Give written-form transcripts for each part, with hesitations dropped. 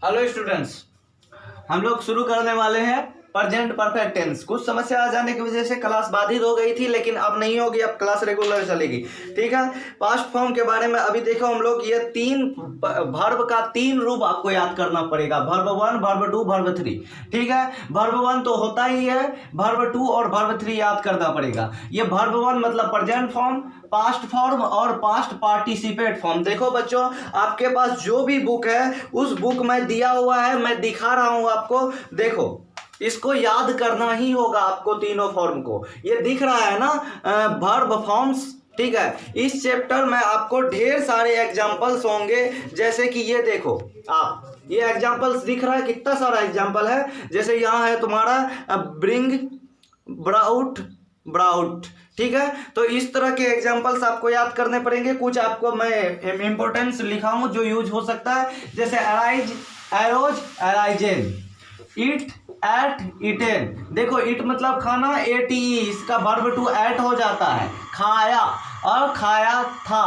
Hello students, हम लोग शुरू करने वाले हैं प्रेजेंट परफेक्ट टेंस। कुछ समस्या आ जाने की वजह से क्लास बाधित हो गई थी, लेकिन अब नहीं होगी, अब क्लास रेगुलर चलेगी। ठीक है। पास्ट फॉर्म के बारे में अभी देखो हम लोग, ये तीन वर्ब का तीन रूप आपको याद करना पड़ेगा, वर्ब 1, वर्ब 2, वर्ब 3। ठीक है। वर्ब 1 तो होता ही है, वर्ब 2 और वर्ब 3 याद करना पड़ेगा। ये वर्ब 1 मतलब प्रेजेंट फॉर्म, पास्ट फॉर्म और पास्ट पार्टिसिपेट फॉर्म। देखो बच्चों, आपके पास जो भी बुक है उस बुक में दिया हुआ है, मैं दिखा रहा हूं आपको। देखो, इसको याद करना ही होगा आपको, तीनों फॉर्म को। ये दिख रहा है ना, वर्ब फॉर्म्स। ठीक है। इस चैप्टर में आपको ढेर सारे एग्जांपल्स होंगे, जैसे कि ये देखो आप, ये एग्जांपल्स दिख रहा है, कितना सारा एग्जांपल है। जैसे यहाँ है तुम्हारा ब्रिंग, ब्राउट, ब्राउट। ठीक है। तो इस तरह के एग्जांपल्स आपको याद करने पड़ेंगे। कुछ आपको मैं इंपॉर्टेंस लिखा हूं जो यूज हो सकता है, जैसे arise, arose, arisen, eat, ate, eaten. देखो, इट मतलब खाना, एटी, इसका वर्ब टू एट हो जाता है, खाया, और खाया था,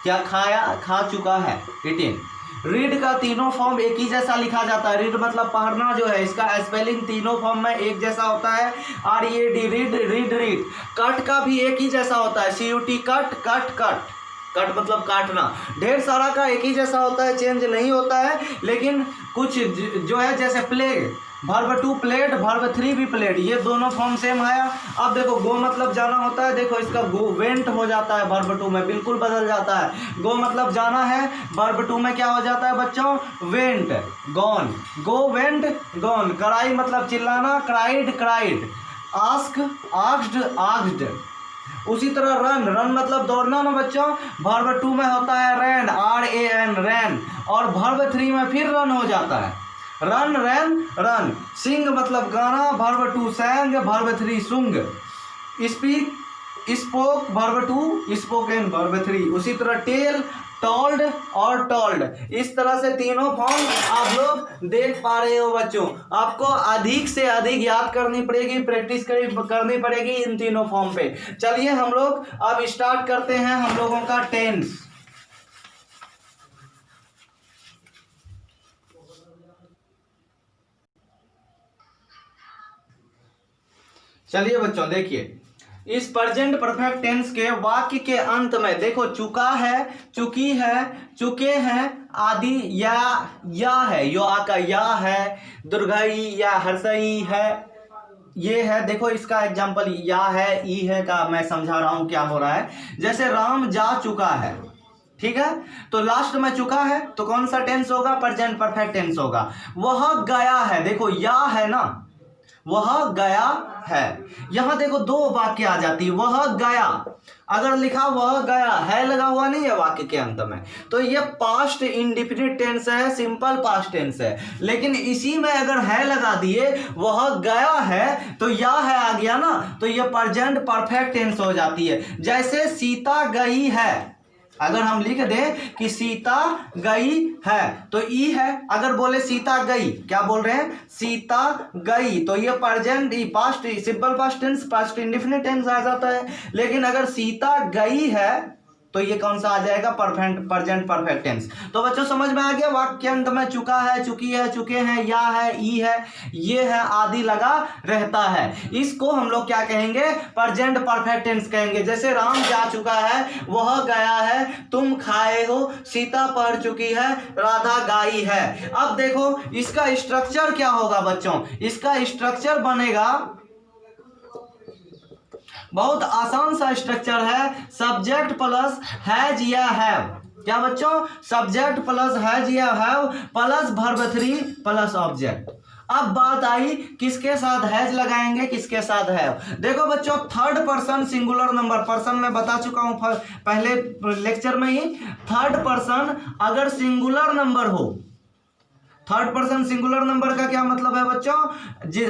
क्या खाया, खा चुका है, इटेन। रीड का तीनों फॉर्म एक ही जैसा लिखा जाता है। रीड मतलब पढ़ना जो है, इसका स्पेलिंग तीनों फॉर्म में एक जैसा होता है, RED, read, read, read. Cut का भी एक ही जैसा होता है, CUT, cut, cut, cut. Cut मतलब काटना। ढेर सारा का एक ही जैसा होता है, चेंज नहीं होता है। लेकिन कुछ जो है, जैसे प्ले, वर्ब 2 प्लेड, वर्ब 3 भी प्लेड, ये दोनों फॉर्म सेम आया। अब देखो, गो मतलब जाना होता है, देखो इसका गो वेंट हो जाता है, वर्ब 2 में बिल्कुल बदल जाता है। गो मतलब जाना है, वर्ब 2 में क्या हो जाता है बच्चों, वेंट, गॉन। गो, वेंट, गॉन। कराई मतलब चिल्लाना, cried, cried. Ask, asked, asked. उसी तरह रन, रन मतलब दौड़ना ना बच्चों, वर्ब 2 में होता है रैन, RAN, रैन। और वर्ब 3 में फिर रन हो जाता है, रन, रैन, रन। सिंग मतलब गाना, वर्ब 2 सैंग, वर्ब 3 सुंग। Speak, spoke, verb 2 spoken, verb 3। उसी तरह टेल, टोल्ड और टोल्ड। इस तरह से तीनों फॉर्म आप लोग देख पा रहे हो बच्चों। आपको अधिक से अधिक याद करनी पड़ेगी, प्रैक्टिस करनी पड़ेगी इन तीनों फॉर्म पे। चलिए हम लोग अब स्टार्ट करते हैं हम लोगों का टेंस। चलिए बच्चों, देखिए इस प्रेजेंट परफेक्ट टेंस के वाक्य के अंत में देखो, चुका है, चुकी है, चुके हैं आदि, या है, यो आका या है, दुर्घई या हर्षई है, ये है। देखो इसका एग्जांपल या है, ई है का मैं समझा रहा हूं क्या हो रहा है। जैसे राम जा चुका है, ठीक है, तो लास्ट में चुका है, तो कौन सा टेंस होगा, प्रेजेंट परफेक्ट टेंस होगा। वह गया है, देखो या है ना, वह गया है। यहां देखो दो वाक्य आ जाती है, वह गया, अगर लिखा वह गया है लगा हुआ नहीं है वाक्य के अंत में, तो ये पास्ट इंडिफिनिट टेंस है, सिंपल पास्ट टेंस है। लेकिन इसी में अगर है लगा दिए, वह गया है, तो या है आ गया ना, तो ये प्रेजेंट परफेक्ट टेंस हो जाती है। जैसे सीता गई है, अगर हम लिख दें कि सीता गई है, तो ई है। अगर बोले सीता गई, क्या बोल रहे हैं, सीता गई, तो ये present, past, simple past tense, past indefinite tense आ जाता है। लेकिन अगर सीता गई है, तो ये कौन सा आ जाएगा, प्रेजेंट परफेक्ट टेंस। तो बच्चों समझ में आ गया, वाक्य अंत में चुका है, चुकी है, चुके हैं, या है, ई है, ये है, आदि लगा रहता है। इसको हम लोग क्या कहेंगे, प्रेजेंट परफेक्ट टेंस कहेंगे। जैसे राम जा चुका है, वह गया है, तुम खाए हो, सीता पढ़ चुकी है, राधा गाई है। अब देखो इसका स्ट्रक्चर क्या होगा बच्चों, इसका स्ट्रक्चर बनेगा, बहुत आसान सा स्ट्रक्चर है, सब्जेक्ट प्लस हैज या हैव। क्या बच्चों, सब्जेक्ट प्लस हैज या have plus verb 3 plus object. अब बात आई किसके साथ हैज लगाएंगे, किसके साथ हैव। देखो बच्चों, third person singular number, person मैं बता चुका हूं पहले लेक्चर में ही। थर्ड पर्सन अगर सिंगुलर नंबर हो, थर्ड पर्सन सिंगुलर नंबर का क्या मतलब है बच्चों,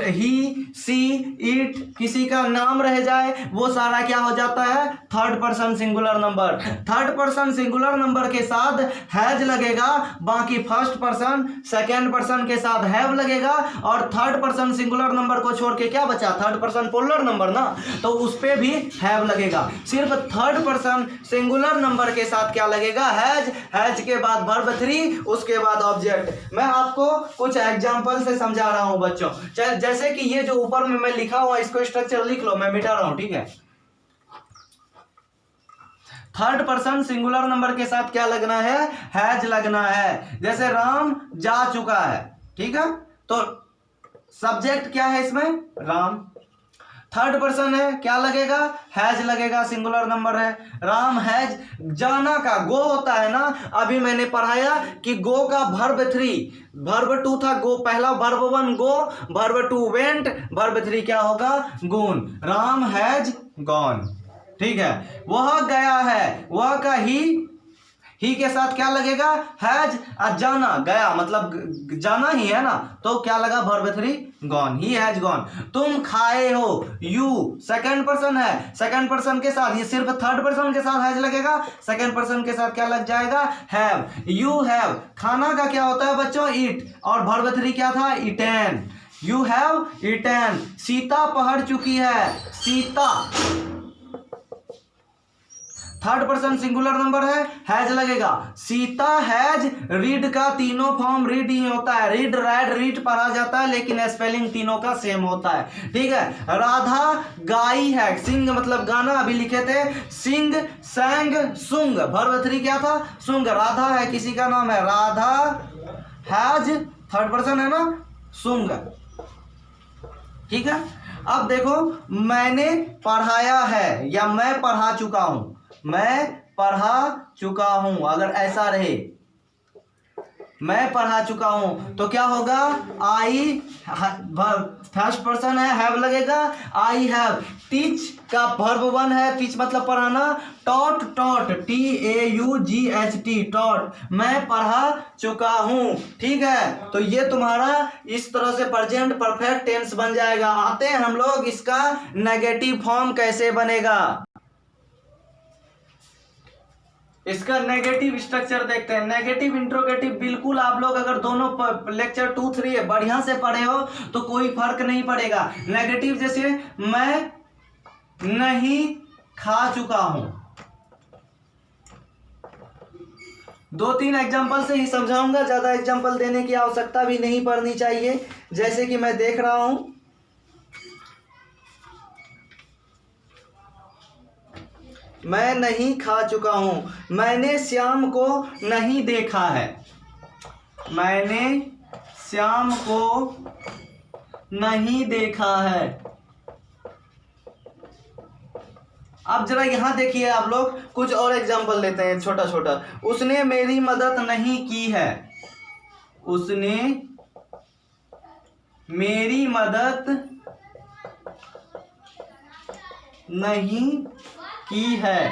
ही, सी, इट, किसी का नाम रह जाए, वो सारा क्या हो जाता है, third person singular number. Third person singular number के साथ हैज लगेगा, बाकी फर्स्ट पर्सन सेकेंड पर्सन के साथ हैव लगेगा, और थर्ड पर्सन सिंगुलर नंबर को छोड़ के क्या बचा, थर्ड पर्सन पोलर नंबर ना, तो उस पे भी हैव लगेगा। सिर्फ थर्ड पर्सन सिंगुलर नंबर के साथ क्या लगेगा, हैज, हैज के बाद वर्ब 3, उसके बाद ऑब्जेक्ट। मैं आप आपको कुछ एग्जांपल से समझा रहा हूं बच्चों। जैसे कि ये जो ऊपर में मैं लिखा हुआ इसको स्ट्रक्चर लिख लो, मैं मिटा रहा हूं, ठीक है। थर्ड पर्सन सिंगुलर नंबर के साथ क्या लगना है, हैज लगना है। जैसे राम जा चुका है, ठीक है, तो सब्जेक्ट क्या है इसमें, राम। थर्ड पर्सन है, क्या लगेगा, हैज लगेगा, सिंगुलर नंबर है। राम हैज, जाना का गो होता है ना, अभी मैंने पढ़ाया कि गो का वर्ब 3, वर्ब 2 था गो, पहला वर्ब 1 गो, वर्ब 2 वेंट, वर्ब 3 क्या होगा, गून। राम हैज गॉन, ठीक है। वह गया है, वह का ही के साथ क्या लगेगा, हैज। जाना, गया मतलब जाना ही है ना, तो क्या लगा, verb 3 gone, he has gone. तुम खाए हो, यू सेकंड पर्सन है, सेकंड पर्सन के साथ, ये सिर्फ थर्ड पर्सन के साथ हैज लगेगा, सेकंड पर्सन के साथ क्या लग जाएगा, हैव। यू हैव, खाना का क्या होता है बच्चों, ईट, और वर्ब 3 क्या था, eaten. You have eaten. Sita पढ़ चुकी है, Sita, third person singular number है, हैज लगेगा। सीता हैज रीड का तीनों फॉर्म रीड ही होता है, रीड रैड रीड पढ़ा जाता है, लेकिन स्पेलिंग तीनों का सेम होता है, ठीक है। राधा गाई है, सिंग मतलब गाना, अभी लिखे थे सिंग, सैंग, सुंग, वर्ब 3 क्या था, सुंग। राधा है, किसी का नाम है, राधा हैज, थर्ड पर्सन है ना, सुंग, ठीक है। अब देखो, मैंने पढ़ाया है या मैं पढ़ा चुका हूं, मैं पढ़ा चुका हूं, अगर ऐसा रहे, मैं पढ़ा चुका हूं तो क्या होगा, आई, फर्स्ट पर्सन है, हैव लगेगा, आई हैव। टीच का वर्ब 1 है, टीच मतलब पढ़ाना, टॉट, टॉट, TAUGHT, टॉट, मैं पढ़ा चुका हूं, ठीक है। तो ये तुम्हारा इस तरह से प्रेजेंट परफेक्ट टेंस बन जाएगा। आते हैं हम लोग इसका नेगेटिव फॉर्म कैसे बनेगा, इसका नेगेटिव स्ट्रक्चर देखते हैं। नेगेटिव इंट्रोगेटिव बिल्कुल आप लोग अगर दोनों लेक्चर 2, 3 बढ़िया से पढ़े हो तो कोई फर्क नहीं पड़ेगा। नेगेटिव जैसे मैं नहीं खा चुका हूं, 2-3 एग्जांपल से ही समझाऊंगा, ज्यादा एग्जांपल देने की आवश्यकता भी नहीं पड़नी चाहिए। जैसे कि मैं देख रहा हूं, मैं नहीं खा चुका हूं, मैंने श्याम को नहीं देखा है, मैंने श्याम को नहीं देखा है। अब जरा यहां देखिए आप लोग, कुछ और एग्जांपल लेते हैं छोटा छोटा। उसने मेरी मदद नहीं की है, उसने मेरी मदद नहीं की है,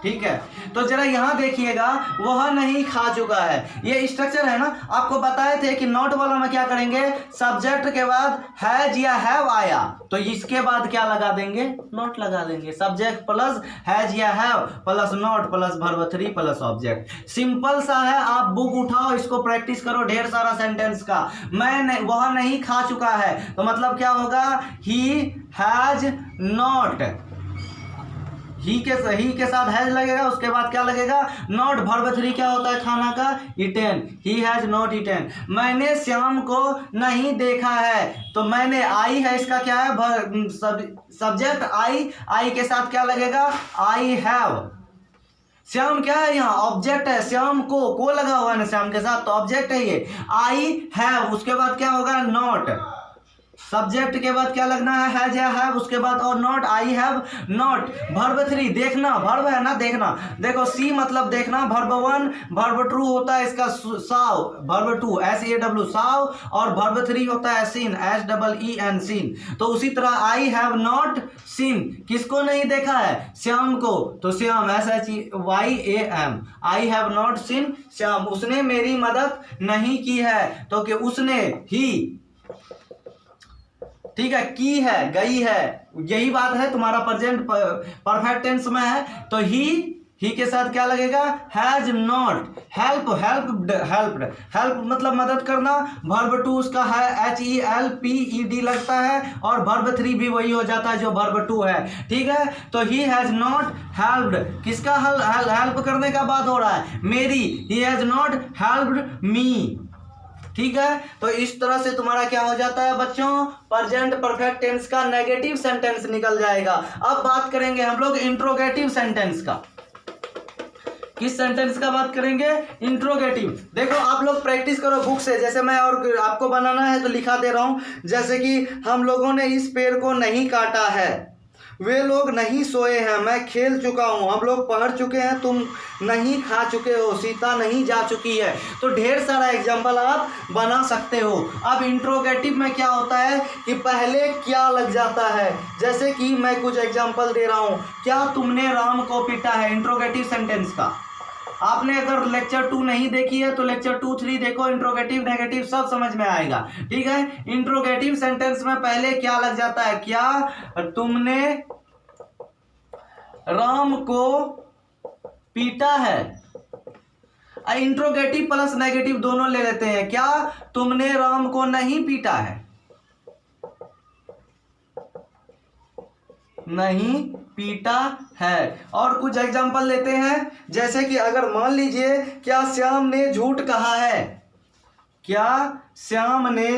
ठीक है। तो जरा यहां देखिएगा, वह नहीं खा चुका है, ये स्ट्रक्चर है ना, आपको बताए थे कि नॉट वाला में क्या करेंगे, सब्जेक्ट के बाद हैज या हैव आया तो इसके बाद क्या लगा देंगे, नॉट लगा देंगे। सब्जेक्ट प्लस हैज या have plus not plus verb 3 plus object. Simple सा है, आप बुक उठाओ, इसको प्रैक्टिस करो, ढेर सारा सेंटेंस का। वह नहीं खा चुका है तो मतलब क्या होगा, ही हैज नॉट, ही के साथ हैज लगेगा, उसके बाद क्या लगेगा, नॉट। वर्ब 3 क्या होता है, खाना का, eaten, he has not eaten. मैंने श्याम को नहीं देखा है तो मैंने, आई है, इसका क्या है, सब्जेक्ट आई के साथ क्या लगेगा, आई हैव। श्याम क्या है, यहाँ ऑब्जेक्ट है, श्याम को लगा हुआ है ना श्याम के साथ, तो ऑब्जेक्ट है ये। आई हैव, उसके बाद क्या होगा, नॉट। सब्जेक्ट के बाद क्या लगना है, हैज या हैव, उसके बाद और not, I have not. Verb 3 देखना, वर्ब है ना देखना, देखो सी मतलब देखना, वर्ब 1, वर्ब 2 होता है इसका साव, वर्ब 2 SAW साव, और वर्ब 3 होता है सीन, SEEN सीन। तो उसी तरह आई हैव नॉट सीन, किसको नहीं देखा है, श्याम को, तो Shyam SHYAM, I have not seen Shyam. उसने मेरी मदद नहीं की है तो कि उसने, ही, ठीक है, की है, गई है, यही बात है, तुम्हारा प्रेजेंट परफेक्ट टेंस में है तो ही ही के साथ क्या लगेगा, हैज नॉट। हेल्प, हेल्प्ड मतलब मदद करना। वर्ब टू उसका है HELPED लगता है, और वर्ब 3 भी वही हो जाता है जो वर्ब 2 है, ठीक है। तो ही हैज नॉट हेल्प्ड, किसका हेल्प करने का बात हो रहा है, मेरी। He has not helped me, ठीक है। तो इस तरह से तुम्हारा क्या हो जाता है बच्चों, प्रेजेंट परफेक्ट टेंस का नेगेटिव सेंटेंस निकल जाएगा। अब बात करेंगे हम लोग इंट्रोगेटिव सेंटेंस का। किस सेंटेंस का बात करेंगे, इंट्रोगेटिव। देखो आप लोग प्रैक्टिस करो बुक से, जैसे मैं, और आपको बनाना है तो लिखा दे रहा हूं। जैसे कि हम लोगों ने इस पेड़ को नहीं काटा है, वे लोग नहीं सोए हैं, मैं खेल चुका हूँ, हम लोग पढ़ चुके हैं, तुम नहीं खा चुके हो, सीता नहीं जा चुकी है। तो ढेर सारा एग्जाम्पल आप बना सकते हो। अब इंट्रोगेटिव में क्या होता है कि पहले क्या लग जाता है, जैसे कि मैं कुछ एग्जाम्पल दे रहा हूँ। क्या तुमने राम को पीटा है, इंट्रोगेटिव सेंटेंस का। आपने अगर लेक्चर 2 नहीं देखी है तो लेक्चर 2, 3 देखो, इंट्रोगेटिव नेगेटिव सब समझ में आएगा, ठीक है। इंट्रोगेटिव सेंटेंस में पहले क्या लग जाता है, क्या तुमने राम को पीटा है। इंट्रोगेटिव प्लस नेगेटिव दोनों ले लेते हैं। क्या तुमने राम को नहीं पीटा है, नहीं पीटा है। और कुछ एग्जांपल लेते हैं, जैसे कि अगर मान लीजिए क्या श्याम ने झूठ कहा है, क्या श्याम ने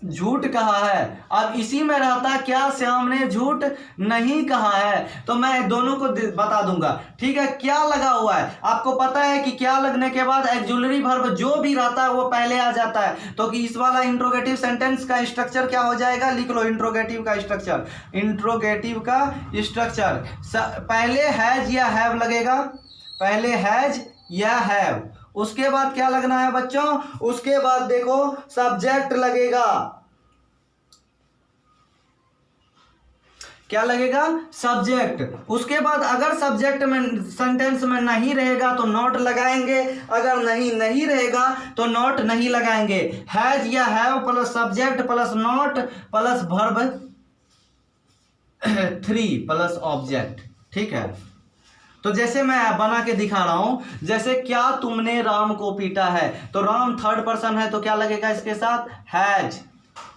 झूठ कहा है। अब इसी में रहता क्या श्याम ने झूठ नहीं कहा है, तो मैं दोनों को बता दूंगा, ठीक है। क्या लगा हुआ है, आपको पता है कि क्या लगने के बाद ऑक्सिलरी वर्ब जो भी रहता है वो पहले आ जाता है। तो कि इस वाला इंट्रोगेटिव सेंटेंस का स्ट्रक्चर क्या हो जाएगा, लिख लो इंट्रोगेटिव का स्ट्रक्चर। इंट्रोगेटिव का स्ट्रक्चर पहले हैज या हैव लगेगा, पहले हैज या हैव। उसके बाद क्या लगना है बच्चों, उसके बाद देखो सब्जेक्ट लगेगा। क्या लगेगा, सब्जेक्ट। उसके बाद अगर सब्जेक्ट में सेंटेंस में नहीं रहेगा तो नॉट लगाएंगे, अगर नहीं रहेगा तो नॉट नहीं लगाएंगे। हैज या have plus subject plus not plus verb 3 plus object, ठीक है। तो जैसे मैं बना के दिखा रहा हूं, जैसे क्या तुमने राम को पीटा है, तो राम थर्ड पर्सन है तो क्या लगेगा इसके साथ, हैज।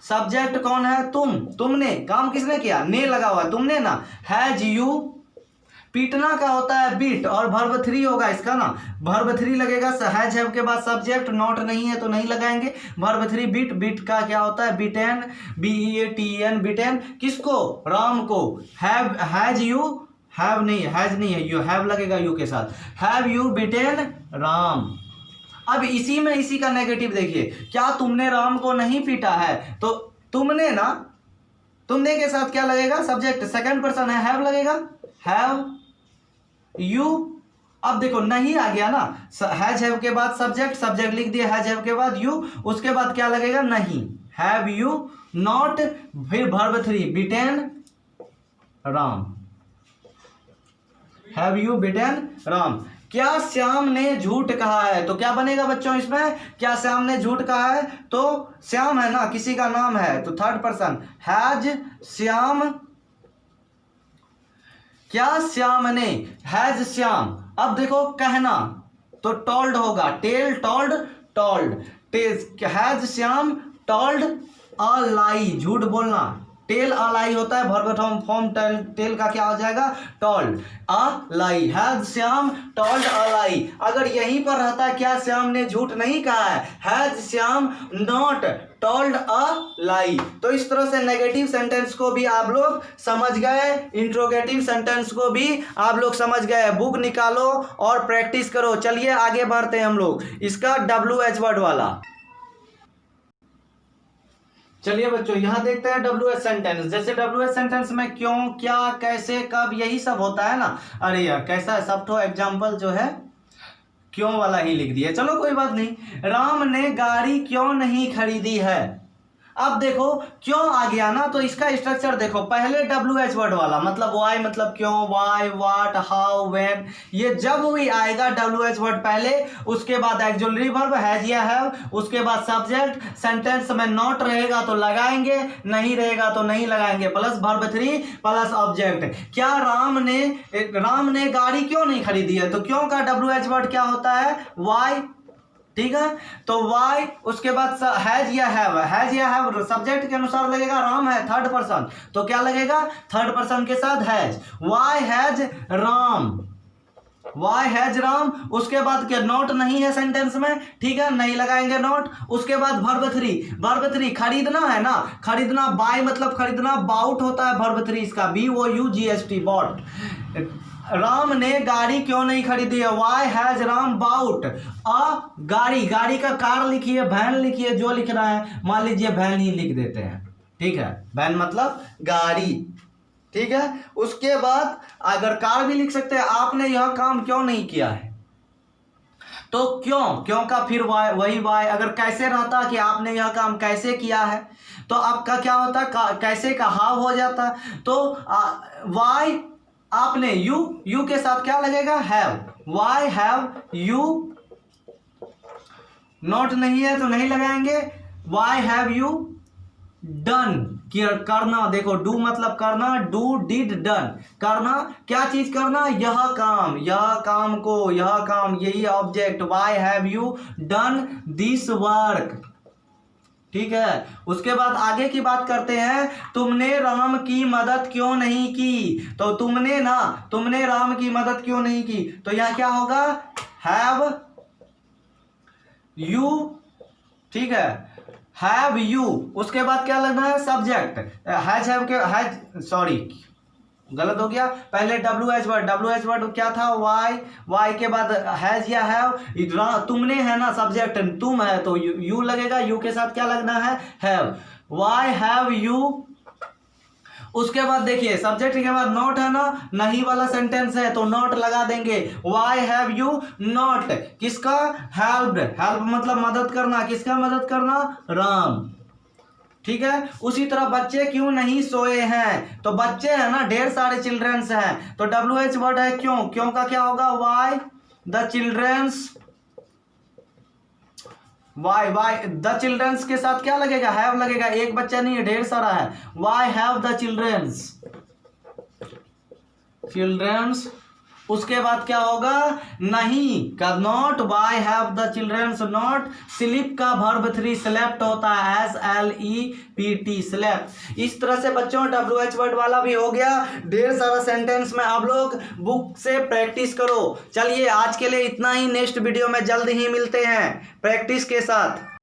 सब्जेक्ट कौन है, तुमने, काम किसने किया, ने लगा हुआ, तुमने ना, हैज यू। पीटना का होता है बीट, और वर्ब 3 होगा इसका ना, वर्ब 3 लगेगा। हैज हैव के बाद सब्जेक्ट, नॉट नहीं है तो नहीं लगाएंगे, वर्ब 3 बीट। बीट का क्या होता है, बीटेन, BEATEN, बीटेन। किसको, राम को। हैज यू, हैव नहीं, हैज नहीं है, यू हैव लगेगा यू के साथ। Have you beaten Ram. अब इसी में इसी का नेगेटिव देखिए, क्या तुमने राम को नहीं पीटा है, तो तुमने ना, तुमने के साथ क्या लगेगा, सब्जेक्ट, सेकंड पर्सन है, हैव लगेगा, हैव यू। अब देखो नहीं आ गया ना, हैज हैव के बाद सब्जेक्ट लिख दिया, हैज हैव के बाद यू, उसके बाद क्या लगेगा, नहीं, हैव यू नॉट, फिर verb 3 beaten Ram, have you beaten Ram. क्या श्याम ने झूठ कहा है, तो क्या बनेगा बच्चों इसमें, क्या श्याम ने झूठ कहा है, तो श्याम है ना, किसी का नाम है तो थर्ड पर्सन, हैज श्याम। क्या श्याम ने, हैज श्याम। अब देखो कहना तो टोल्ड होगा, tell, told, has Shyam told a lie, झूठ बोलना। टेल अ लाई होता है, वर्ब फॉर्म टेल का क्या हो जाएगा, told a lie. Has Shyam told a lie. अगर यहीं पर रहता क्या श्याम ने झूठ नहीं कहा है, has Shyam not told a lie. तो इस तरह से नेगेटिव सेंटेंस को भी आप लोग समझ गए, इंट्रोगेटिव सेंटेंस को भी आप लोग समझ गए। बुक निकालो और प्रैक्टिस करो। चलिए आगे बढ़ते हैं हम लोग, इसका WH वर्ड वाला। चलिए बच्चों यहां देखते हैं WH सेंटेंस। जैसे WH सेंटेंस में क्यों, क्या, कैसे, कब, यही सब होता है ना। अरे यार कैसा है, सब तो एग्जाम्पल जो है क्यों वाला ही लिख दिया, चलो कोई बात नहीं। राम ने गाड़ी क्यों नहीं खरीदी है, अब देखो क्यों आ गया ना, तो इसका स्ट्रक्चर देखो, पहले WH वर्ड वाला मतलब वाई मतलब क्यों, वाई, वाट, हाउ, व्हेन, ये जब भी आएगा WH वर्ड पहले, उसके बाद एक्जुलरी वर्ब हैज या हैव, उसके बाद सब्जेक्ट, सेंटेंस में नॉट रहेगा तो लगाएंगे, नहीं रहेगा तो नहीं लगाएंगे, प्लस वर्ब 3 प्लस ऑब्जेक्ट। क्या राम ने गाड़ी क्यों नहीं खरीदी है, तो क्यों का WH वर्ड क्या होता है, वाई, ठीक है। तो वाई, उसके बाद हैज या हैव सब्जेक्ट के अनुसार लगेगा, राम है थर्ड पर्सन तो क्या लगेगा, थर्ड पर्सन के साथ has, why has Ram, why has Ram. उसके बाद क्या, नॉट नहीं है सेंटेंस में, ठीक है, नहीं लगाएंगे नॉट। उसके बाद वर्ब 3 खरीदना है ना, खरीदना, बाय मतलब खरीदना, बाउट होता है वर्ब 3 इसका, BOUGST, बॉट। राम ने गाड़ी क्यों नहीं खरीदी है, वाई हैज राम बाउट अ गाड़ी, गाड़ी का कार लिखिए, वैन लिखिए, जो लिखना है, मान लीजिए वैन ही लिख देते हैं, ठीक है, वैन मतलब गाड़ी, ठीक है। उसके बाद अगर कार भी लिख सकते हैं, आपने यह काम क्यों नहीं किया है, तो क्यों का फिर वही वाई। अगर कैसे रहता कि आपने यह काम कैसे किया है, तो आपका क्या होता, कैसे का हाव हो जाता, तो वाई आपने यू के साथ क्या लगेगा, have, why have you, not नहीं है तो नहीं लगाएंगे, वाई हैव यू डन, करना, देखो डू मतलब करना, डू, डिड, डन, करना, क्या चीज करना, यह काम, यह काम, यही object, why have you done this work, ठीक है। उसके बाद आगे की बात करते हैं, तुमने राम की मदद क्यों नहीं की, तो तुमने राम की मदद क्यों नहीं की, तो यह क्या होगा, हैव यू, ठीक है, हैव यू। उसके बाद क्या लगना है, सब्जेक्ट, गलत हो गया, पहले WH वर्ड क्या था, वाई के बाद हैज या हैव, तुमने है ना सब्जेक्ट, तुम है तो यू लगेगा, यू के साथ क्या लगना है, हैव, वाई हैव यू। उसके बाद देखिए सब्जेक्ट के बाद नॉट है ना, नहीं वाला सेंटेंस है तो नॉट लगा देंगे, वाई हैव यू नॉट, किसका, हेल्प मतलब मदद करना, किसका मदद करना, राम, ठीक है। उसी तरह बच्चे क्यों नहीं सोए हैं, तो बच्चे हैं ना, ढेर सारे चिल्ड्रंस हैं, तो WH वर्ड है क्यों का क्या होगा, why the childrens, why the childrens के साथ क्या लगेगा, हैव लगेगा, एक बच्चा नहीं है ढेर सारा है, वाई हैव द चिल्ड्रंस। उसके बाद क्या होगा, नहीं का not, why have the childrens not, sleep का वर्ब 3 स्लेप्ट होता है, SLEPT स्लेप्ट। इस तरह से बच्चों WH वर्ड वाला भी हो गया, ढेर सारा सेंटेंस में आप लोग बुक से प्रैक्टिस करो। चलिए आज के लिए इतना ही, नेक्स्ट वीडियो में जल्द ही मिलते हैं प्रैक्टिस के साथ।